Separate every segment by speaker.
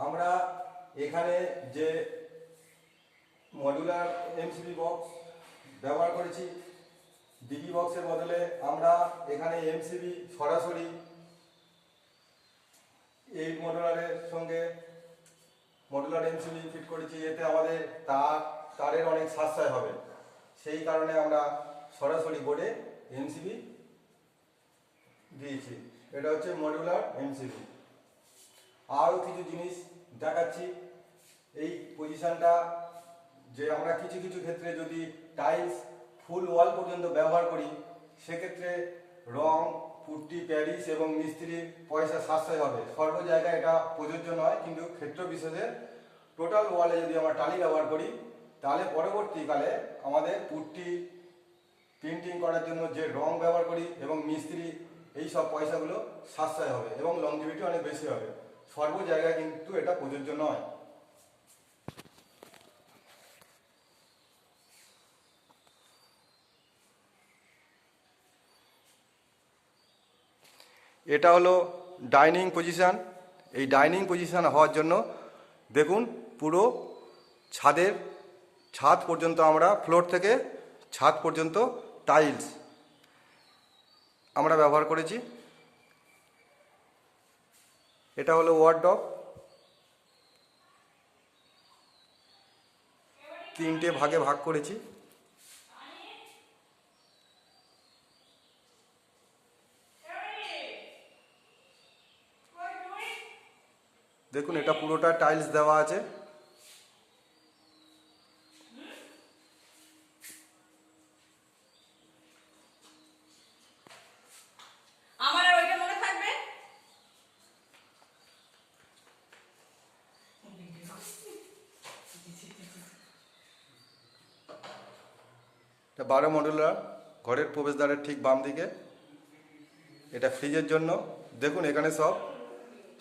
Speaker 1: আমরা এখানে যে মডুলার এমসিবি বক্স ব্যবহার করেছি, ডিবি বক্সের বদলে আমরা এখানে এমসিবি সরাসরি এই মডুলারের সঙ্গে মডুলার এমসিবি ফিট করেছি। এতে আমাদের তারের অনেক সাশ্রয় হবে, সেই কারণে আমরা সরাসরি বোর্ডে এমসিবি দিয়েছি। এটা হচ্ছে মডুলার এমসিবি। আরও কিছু জিনিস দেখাচ্ছি। এই পজিশনটা যে আমরা কিছু কিছু ক্ষেত্রে যদি টাইলস ফুল ওয়াল পর্যন্ত ব্যবহার করি, সেক্ষেত্রে রং, পুট্টি, প্যারিস এবং মিস্ত্রির পয়সা সাশ্রয় হবে। সর্ব জায়গায় এটা প্রযোজ্য নয়, কিন্তু ক্ষেত্র বিশেষে টোটাল ওয়ালে যদি আমরা টালি ব্যবহার করি, তাহলে পরবর্তীকালে আমাদের পুট্টি পেন্টিং করার জন্য যে রং ব্যবহার করি এবং মিস্ত্রি এই সব পয়সাগুলো সাশ্রয় হবে এবং লংজিভিটি অনেক বেশি হবে। সর্ব জায়গায় কিন্তু এটা প্রযোজ্য নয়। এটা হলো ডাইনিং পজিশান। এই ডাইনিং পজিশান হওয়ার জন্য দেখুন পুরো ছাদ পর্যন্ত আমরা ফ্লোর থেকে ছাদ পর্যন্ত টাইলস আমরা ব্যবহার করেছি। এটা হলো ওয়ার্ডরোব, 3টে ভাগে ভাগ করেছি। দেখুন এটা পুরোটা টাইলস দেওয়া আছে। এটা 12 মডুলার, ঘরের প্রবেশদ্বারের ঠিক বাম দিকে। এটা ফ্রিজের জন্য। দেখুন এখানে সব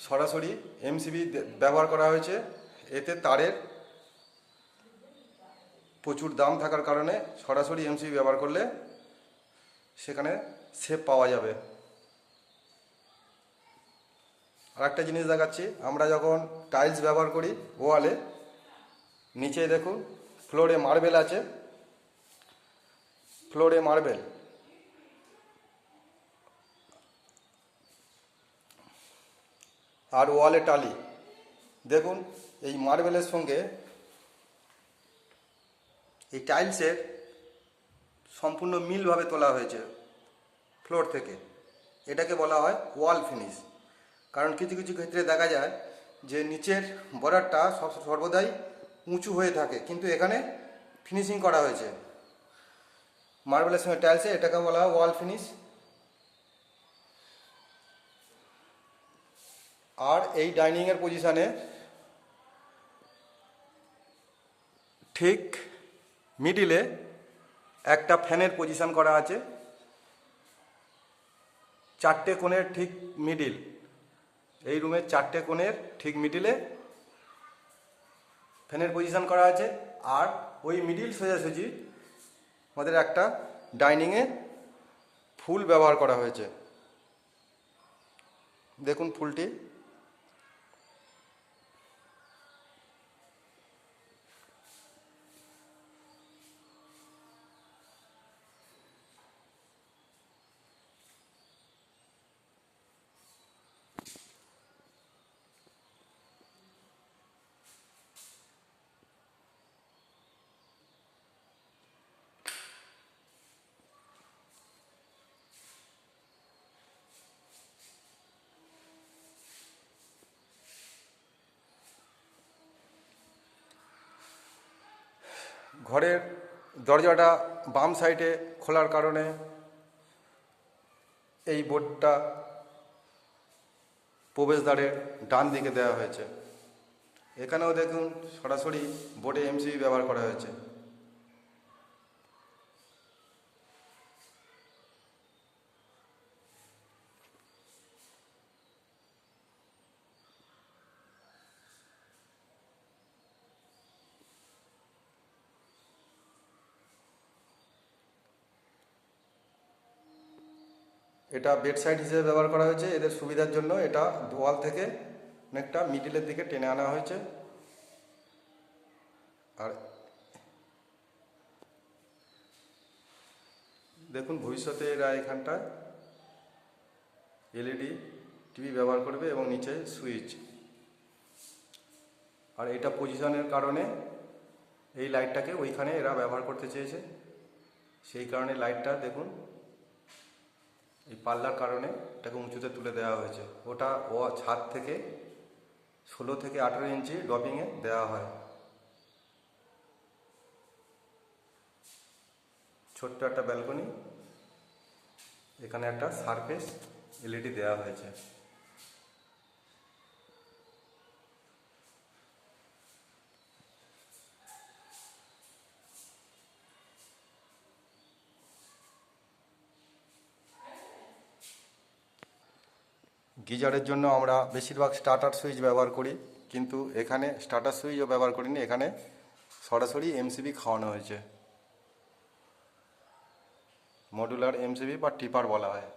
Speaker 1: সরাসরি এমসিবি ব্যবহার করা হয়েছে। এতে তারের প্রচুর দাম থাকার কারণে সরাসরি এমসিবি ব্যবহার করলে সেখানে সেভ পাওয়া যাবে। আর একটা জিনিস দেখাচ্ছি, আমরা যখন টাইলস ব্যবহার করি ওয়ালে, নিচে দেখুন ফ্লোরে মার্বেল আছে, ফ্লোরে মার্বেল। আর ওয়ালে টালি। দেখুন এই মার্বেলের সঙ্গে এই টাইলসের সম্পূর্ণ মিলভাবে তোলা হয়েছে ফ্লোর থেকে। এটাকে বলা হয় ওয়াল ফিনিশ। কারণ কিছু কিছু ক্ষেত্রে দেখা যায় যে নিচের বর্ডারটা সর্বদাই উঁচু হয়ে থাকে, কিন্তু এখানে ফিনিশিং করা হয়েছে মার্বেলের সঙ্গে টাইলসে। এটাকে বলা হয় ওয়াল ফিনিশ। আর এই ডাইনিংয়ের পজিশানে ঠিক মিডিলে একটা ফ্যানের পজিশন করা আছে। 4টে কোণের ঠিক মিডিল, এই রুমের 4টে কোণের ঠিক মিডিলে ফ্যানের পজিশন করা আছে। আর ওই মিডিল সোজাসুজি আমাদের একটা ডাইনিংয়ে ফুল ব্যবহার করা হয়েছে। দেখুন ফুলটি। ঘরের দরজাটা বাম সাইডে খোলার কারণে এই বোর্ডটা প্রবেশদ্বারের ডান দিকে দেওয়া হয়েছে। এখানেও দেখুন সরাসরি বোর্ডে এমসিবি ব্যবহার করা হয়েছে। এটা বেড সাইড হিসেবে ব্যবহার করা হয়েছে। এদের সুবিধার জন্য এটা ওয়াল থেকে অনেকটা মিডিলের দিকে টেনে আনা হয়েছে। আর দেখুন ভবিষ্যতে এরা এখানটায় এলইডি টিভি ব্যবহার করবে এবং নিচে সুইচ। আর এটা পজিশনের কারণে এই লাইটটাকে ওইখানে এরা ব্যবহার করতে চেয়েছে, সেই কারণে লাইটটা দেখুন এই পাল্লার কারণে এটাকে উঁচুতে তুলে দেওয়া হয়েছে। ওটা ছাদ থেকে 16 থেকে 18 ইঞ্চি ড্রপিংয়ে দেওয়া হয়। ছোট্ট একটা ব্যালকনি, এখানে একটা সারফেস এলইডি দেওয়া হয়েছে। গিজারের জন্য আমরা বেশিরভাগ স্টার্টার সুইচ ব্যবহার করি, কিন্তু এখানে স্টার্টার সুইচও ব্যবহার করিনি, এখানে সরাসরি এমসিবি খাওয়ানো হয়েছে। মডুলার এমসিবি বা টিপার বলা হয়।